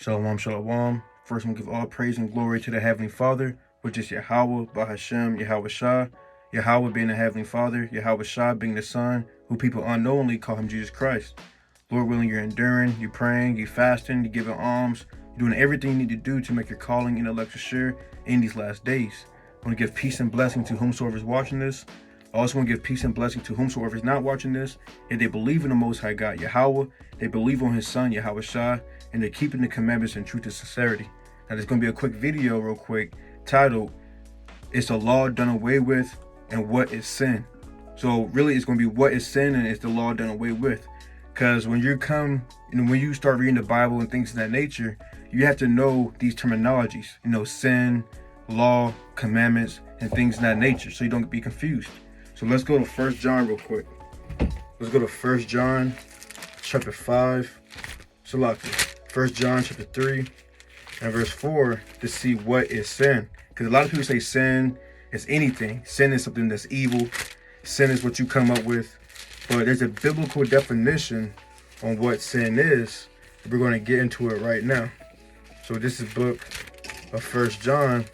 Shalom, shalom. First, we give all praise and glory to the Heavenly Father, which is Yahweh, Bahashem, Yahweh Shah. Yahweh being the Heavenly Father, Yahweh Shah being the Son, who people unknowingly call him Jesus Christ. Lord willing, you're enduring, you're praying, you're fasting, you're giving alms, you're doing everything you need to do to make your calling intellectual sure in these last days. I want to give peace and blessing to whomsoever is watching this. I also want to give peace and blessing to whomsoever is not watching this. If they believe in the Most High God, Yahweh, they believe on his Son, Yahweh Shah, and they're keeping the commandments in truth and sincerity. Now, there's going to be a quick video real quick titled, "Is the law done away with and what is sin?" So really it's going to be what is sin and is the law done away with? Because when you start reading the Bible and things of that nature, you have to know these terminologies, sin, law, commandments, and things of that nature, so you don't be confused. So let's go to 1 John real quick. Let's go to 1 John chapter 5. So look, 1 John chapter 3 and verse 4 to see what is sin. Because a lot of people say sin is anything. Sin is something that's evil. Sin is what you come up with. But there's a biblical definition on what sin is. We're going to get into it right now. So this is book of 1 John,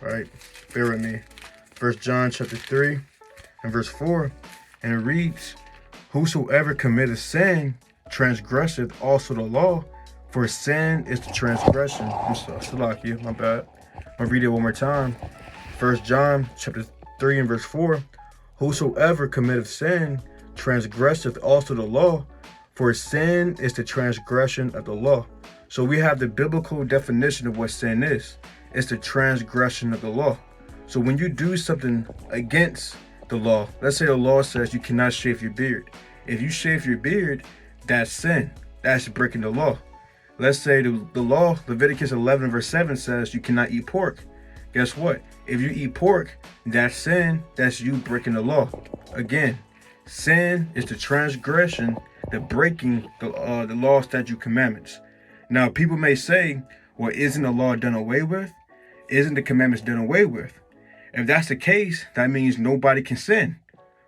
right? Bear with me. 1 John chapter 3 and verse 4. And it reads, "Whosoever committeth sin transgresseth also the law, for sin is the transgression." I'm sorry, Salakia, my bad. I'll read it one more time. 1 John chapter 3 and verse 4. "Whosoever committeth sin transgresseth also the law, for sin is the transgression of the law." So we have the biblical definition of what sin is. It's the transgression of the law. So when you do something against the law, let's say the law says you cannot shave your beard. If you shave your beard, that's sin. That's breaking the law. Let's say the law, Leviticus 11 verse 7 says you cannot eat pork. Guess what? If you eat pork, that's sin. That's you breaking the law. Again, sin is the transgression, the breaking the law, statute, commandments. Now, people may say, well, isn't the law done away with? Isn't the commandments done away with? If that's the case, that means nobody can sin,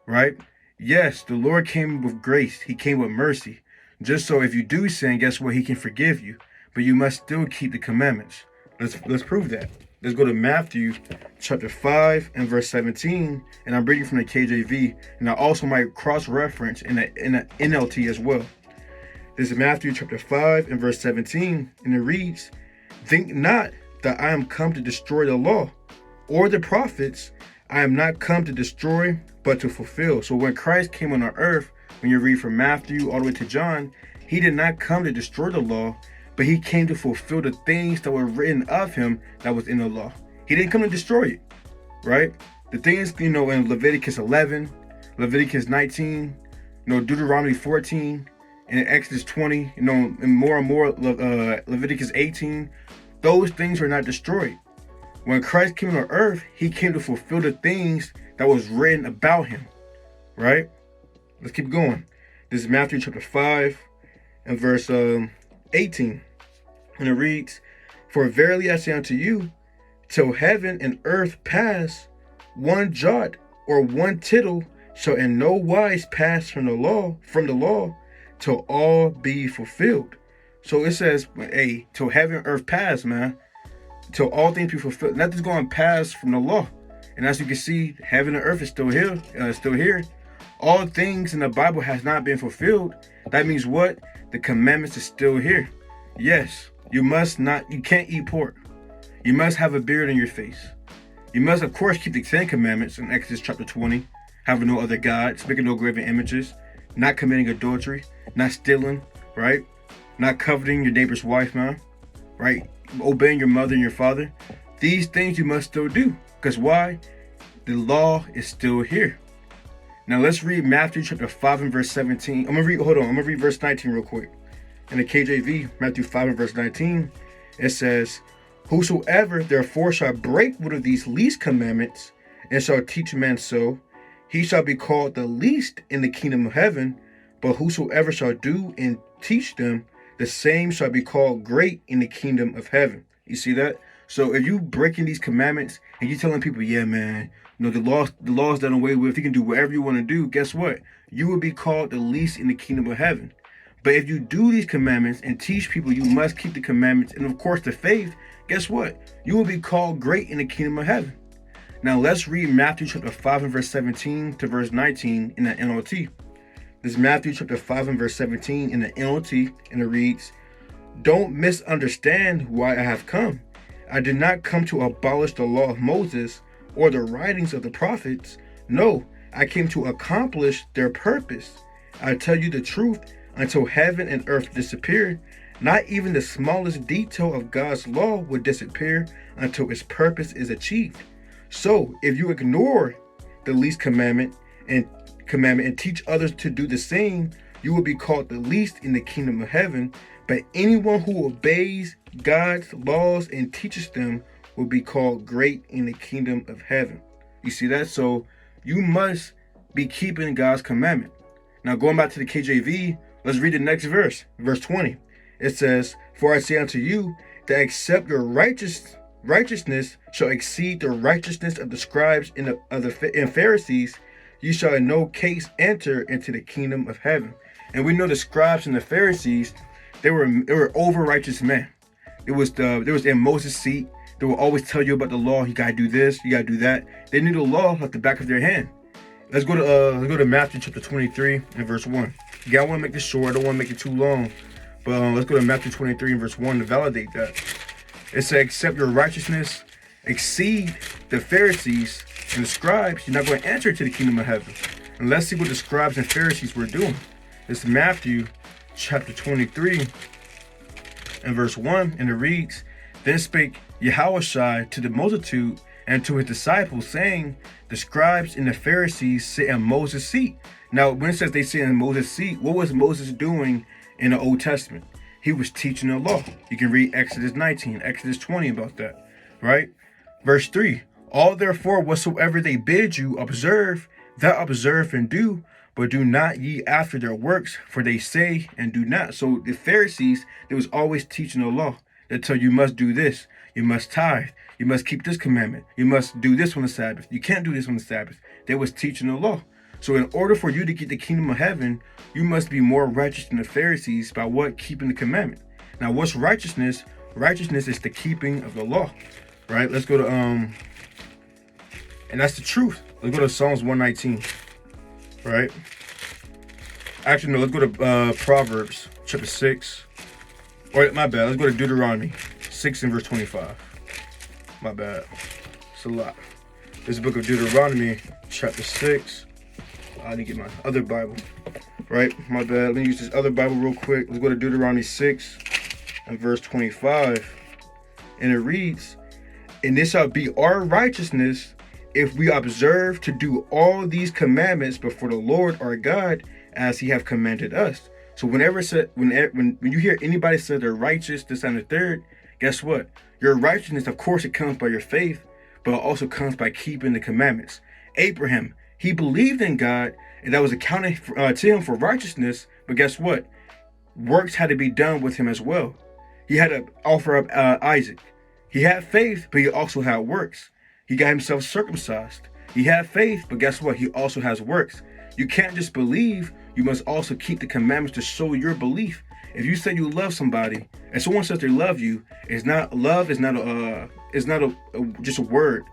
right? Yes, the Lord came with grace. He came with mercy. Just so if you do sin, guess what? He can forgive you. But you must still keep the commandments. Let's prove that. Let's go to Matthew chapter 5 and verse 17. And I'm reading from the KJV. And I also might cross-reference in the NLT as well. This is Matthew chapter 5 and verse 17. And it reads, "Think not that I am come to destroy the law or the prophets. I am not come to destroy, but to fulfill." So when Christ came on our earth, when you read from Matthew all the way to John, he did not come to destroy the law, but he came to fulfill the things that were written of him that was in the law. He didn't come to destroy it, right? The things, in Leviticus 11, Leviticus 19, Deuteronomy 14, and Exodus 20, and more Leviticus 18, those things were not destroyed. When Christ came on earth, he came to fulfill the things that was written about him, right? Let's keep going. This is Matthew chapter 5 and verse 18. And it reads, "For verily I say unto you, till heaven and earth pass, one jot or one tittle shall in no wise pass from the law, till all be fulfilled." So it says, hey, till heaven and earth pass, man. Till all things be fulfilled. Nothing's going to pass from the law. And as you can see, heaven and earth is still here. All things in the Bible has not been fulfilled. That means what? The commandments is still here. Yes, you can't eat pork. You must have a beard on your face. You must, of course, keep the 10 commandments in Exodus chapter 20. Having no other gods, making no graven images, not committing adultery, not stealing, right? Not coveting your neighbor's wife, man, right? Obeying your mother and your father. These things you must still do. Because why? The law is still here. Now let's read Matthew chapter 5 and verse 17. I'm gonna read verse 19 real quick. In the KJV, Matthew 5 and verse 19, it says, "Whosoever therefore shall break one of these least commandments, and shall teach men so, he shall be called the least in the kingdom of heaven. But whosoever shall do and teach them, the same shall be called great in the kingdom of heaven." You see that? So if you breaking these commandments and you telling people, yeah, man, the law's done away with, you can do whatever you want to do, guess what? You will be called the least in the kingdom of heaven. But if you do these commandments and teach people you must keep the commandments and of course the faith, guess what? You will be called great in the kingdom of heaven. Now let's read Matthew chapter 5 and verse 17 to verse 19 in the NLT. This is Matthew chapter 5 and verse 17 in the NLT, and it reads, "Don't misunderstand why I have come. I did not come to abolish the law of Moses or the writings of the prophets. No, I came to accomplish their purpose. I tell you the truth, until heaven and earth disappear, not even the smallest detail of God's law will disappear until its purpose is achieved. So if you ignore the least commandment and teach others to do the same, you will be called the least in the kingdom of heaven. But anyone who obeys God's laws and teaches them will be called great in the kingdom of heaven." You see that? So you must be keeping God's commandment. Now going back to the KJV, let's read the next verse, verse 20. It says, "For I say unto you, that except your righteousness shall exceed the righteousness of the scribes and Pharisees, you shall in no case enter into the kingdom of heaven." And we know the scribes and the Pharisees, they were over righteous men. They was in Moses' seat. They will always tell you about the law. You gotta do this, you gotta do that. They knew the law like the back of their hand. Let's go to Matthew chapter 23 and verse 1. Yeah, I want to make this short. I don't want to make it too long. But let's go to Matthew 23 and verse 1 to validate that. It says, "Except your righteousness exceed the Pharisees and the scribes, you're not going to enter into the kingdom of heaven." And let's see what the scribes and Pharisees were doing. It's Matthew chapter 23 and verse 1, and it reads, "Then spake Yahushua to the multitude and to his disciples, saying, the scribes and the Pharisees sit in Moses' seat." Now, when it says they sit in Moses' seat, what was Moses doing in the Old Testament? He was teaching the law. You can read Exodus 19, Exodus 20 about that, right? Verse 3, "All therefore whatsoever they bid you observe, that observe and do, but do not ye after their works, for they say and do not." So the Pharisees, they was always teaching the law. They tell you must do this, you must tithe, you must keep this commandment, you must do this on the Sabbath, you can't do this on the Sabbath. They was teaching the law. So in order for you to get the kingdom of heaven, you must be more righteous than the Pharisees by what? Keeping the commandment. Now what's righteousness? Righteousness is the keeping of the law, right? Let's go to, and that's the truth. Let's go to Psalms 119, right? Actually, no, let's go to Proverbs chapter 6. Or my bad, let's go to Deuteronomy 6 and verse 25. My bad, it's a lot. This is the book of Deuteronomy chapter 6. I need to get my other Bible, right? My bad, let me use this other Bible real quick. Let's go to Deuteronomy 6 and verse 25. And it reads, "And this shall be our righteousness if we observe to do all these commandments before the Lord our God, as he have commanded us." So when you hear anybody say they're righteous, this and the third, guess what? Your righteousness, of course, it comes by your faith, but it also comes by keeping the commandments. Abraham, he believed in God, and that was accounted to him for righteousness. But guess what? Works had to be done with him as well. He had to offer up Isaac. He had faith, but he also had works. He got himself circumcised. He had faith, but guess what? He also has works. You can't just believe, you must also keep the commandments to show your belief. If you say you love somebody and someone says they love you, it's not love, it's not just a word,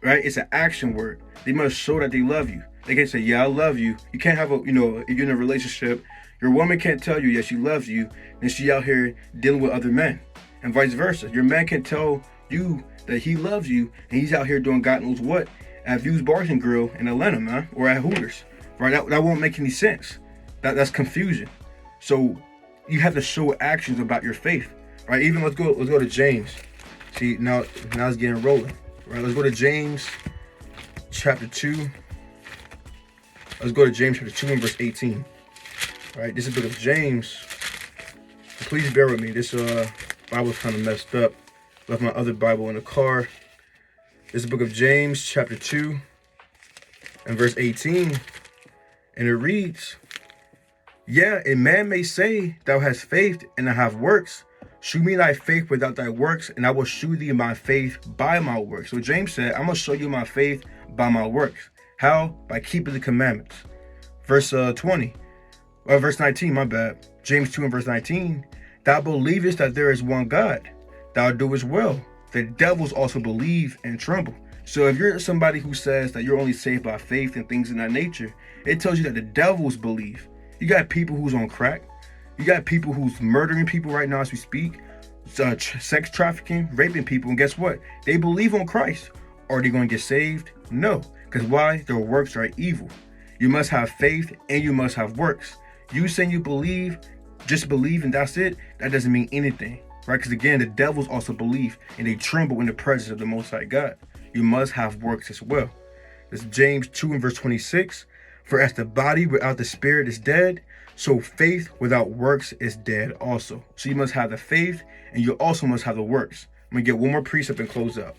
right? It's an action word. They must show that they love you. They can say, "Yeah, I love you." You can't have if you're in a relationship, your woman can't tell you, "Yeah, she loves you," and she out here dealing with other men, and vice versa. Your man can tell you that he loves you, and he's out here doing God knows what at Views Bars and Grill in Atlanta, man, or at Hooters, right? That won't make any sense. That's confusion. So you have to show actions about your faith, right? Even let's go to James. See, now it's getting rolling, right? Let's go to James chapter 2. Let's go to James chapter 2 and verse 18. All right, this is the book of James. Please bear with me. This Bible's kind of messed up. Left my other Bible in the car. This is the book of James chapter 2 and verse 18. And it reads, "Yeah, a man may say, thou hast faith, and I have works. Shew me thy faith without thy works, and I will shew thee my faith by my works." So James said, I'm going to show you my faith by my works. How? By keeping the commandments. Verse 20. verse 19, my bad. James 2 and verse 19. Thou believest that there is one God. Thou doest well. The devils also believe and tremble. So if you're somebody who says that you're only saved by faith and things in that nature, it tells you that the devils believe. You got people who's on crack. You got people who's murdering people right now as we speak, sex trafficking, raping people, and guess what? They believe on Christ. Are they going to get saved? No. Because why? Their works are evil. You must have faith and you must have works. You saying you believe, just believe and that's it, that doesn't mean anything, right? Because again, the devils also believe and they tremble in the presence of the Most High God. You must have works as well. This is James 2 and verse 26. For as the body without the spirit is dead, so faith without works is dead also. So you must have the faith and you also must have the works. I'm going to get one more precept and close up.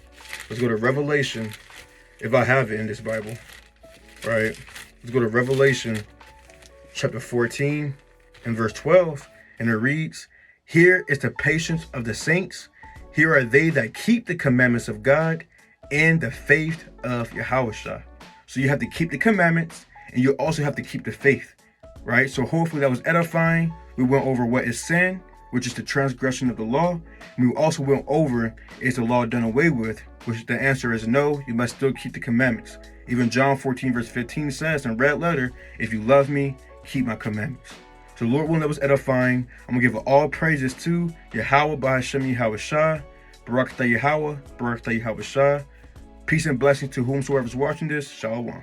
Let's go to Revelation, if I have it in this Bible, right? Let's go to Revelation chapter 14 and verse 12. And it reads, here is the patience of the saints. Here are they that keep the commandments of God and the faith of Yahushua. So you have to keep the commandments and you also have to keep the faith, right? So hopefully that was edifying. We went over what is sin, which is the transgression of the law. And we also went over, is the law done away with? Which the answer is no, you must still keep the commandments. Even John 14 verse 15 says in red letter, if you love me, keep my commandments. So Lord willing, that was edifying. I'm going to give all praises to Yahweh Bahashem Yahushua, Barak Yahweh, Barak Yahushua. Peace and blessings to whomsoever is watching this. Shalom.